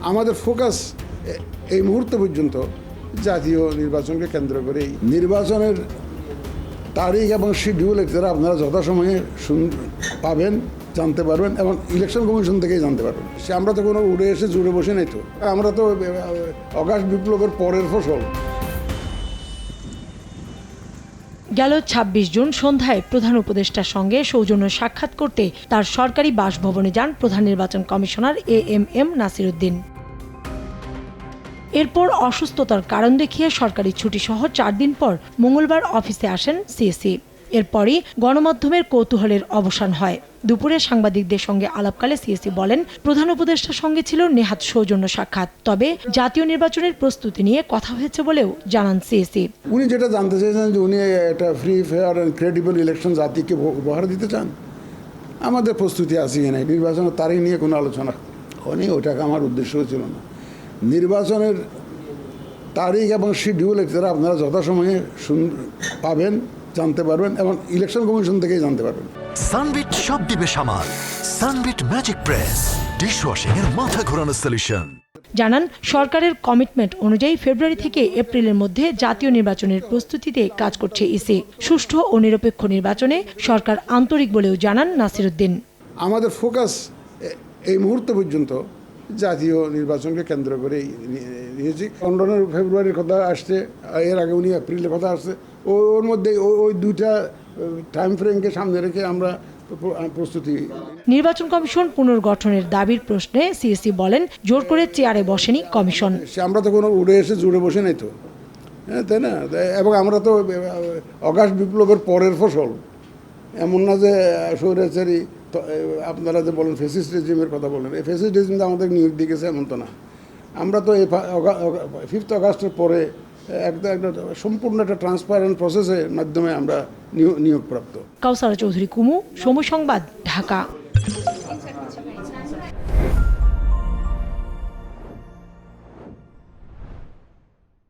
আমাদের ফোকাস এই মুহূর্ত পর্যন্ত জাতীয় নির্বাচনকে কেন্দ্র করেই। নির্বাচনের তারিখ এবং শিডিউল এছাড়া আপনারা যথাসময়ে পাবেন, জানতে পারবেন এবং ইলেকশন কমিশন থেকেই জানতে পারবেন। সে আমরা তো কোনো উড়ে এসে জুড়ে বসে নেই তো, আমরা তো অগাস্ট বিপ্লবের পরের ফসল। গেল ২৬ জুন সন্ধ্যায় প্রধান উপদেষ্টার সঙ্গে সৌজন্য সাক্ষাৎ করতে তার সরকারি বাসভবনে যান প্রধান নির্বাচন কমিশনার এএমএম নাসির উদ্দিন। এরপর অসুস্থতার কারণ দেখিয়ে সরকারি ছুটি সহ ৪ দিন পর মঙ্গলবার অফিসে আসেন সিএসি। এরপরই গণমাধ্যমের কৌতূহলের অবসান হয়। দুপুরে সাংবাদিকদের সঙ্গে আলাপকালে সিএসি বলেন, প্রধান উপদেষ্টার সঙ্গে ছিল নেহাত সৌজন্য সাক্ষাৎ, তবে জাতীয় নির্বাচনের প্রস্তুতি নিয়ে কথা হয়েছে বলেও জানান সিএসি। উনি যেটা জানতে চেয়েছেন যে উনি একটা free fair and credible election জাতিকে উপহার দিতে চান। আমাদের প্রস্তুতি আছে কি নাই, নির্বাচনের তারিখ নিয়ে কোনো আলোচনা হয়নি, ওটাকে আমার উদ্দেশ্য ছিল না। নির্বাচনের তারিখ এবং শিডিউল এছাড়া আপনারা যথাসময়ে পাবেন, জানতে পারবেন এবং ইলেকশন কমিশন থেকেই জানতে পারবেন। সানবিট সব দিবে সামাল। সানবিট ম্যাজিক প্রেস ডিশওয়াশিং এর মাথা ঘোরানো সলিউশন। জানান, সরকারের কমিটমেন্ট অনুযায়ী ফেব্রুয়ারি থেকে এপ্রিলের মধ্যে জাতীয় নির্বাচনের প্রস্তুতিতে কাজ করছে ইসি। সুষ্ঠু ও নিরপেক্ষ নির্বাচনে সরকার আন্তরিক বলেও জানান নাসির উদ্দিন। আমাদের ফোকাস এই মুহূর্ত পর্যন্ত জাতীয় নির্বাচনকে কেন্দ্র করেই নিয়েছি। লন্ডনের ফেব্রুয়ারির কথা আসছে, এর আগে উনি এপ্রিলের কথা আসছে। ওর মধ্যে ওই দুইটা টাইম ফ্রেমকে সামনে রেখে আমরা প্রস্তুতি। নির্বাচন কমিশন পুনর্গঠনের দাবির প্রশ্নে সিএসি বলেন, জোর করে চেয়ারে বসেনি কমিশন। আমরা তো কোনো উড়ে এসে জুড়ে বসে নেই তো, হ্যাঁ তাই না? এবং আমরা তো অগাস্ট বিপ্লবের পরের ফসল। এমন না যে স্বৈরাচারী আপনারা যে বলেন ফেসিস্ট রেজিমের কথা বলেন, এই ফেসিস্ট রেজিম আমাদের নিয়োগ দিয়ে গেছে এমন তো না। আমরা তো এই 5 আগস্টের পরে একটা সম্পূর্ণ একটা ট্রান্সপারেন্ট প্রসেসের মাধ্যমে আমরা নিয়োগপ্রাপ্ত। কাউসারা চৌধুরী কুমু, সময় সংবাদ, ঢাকা।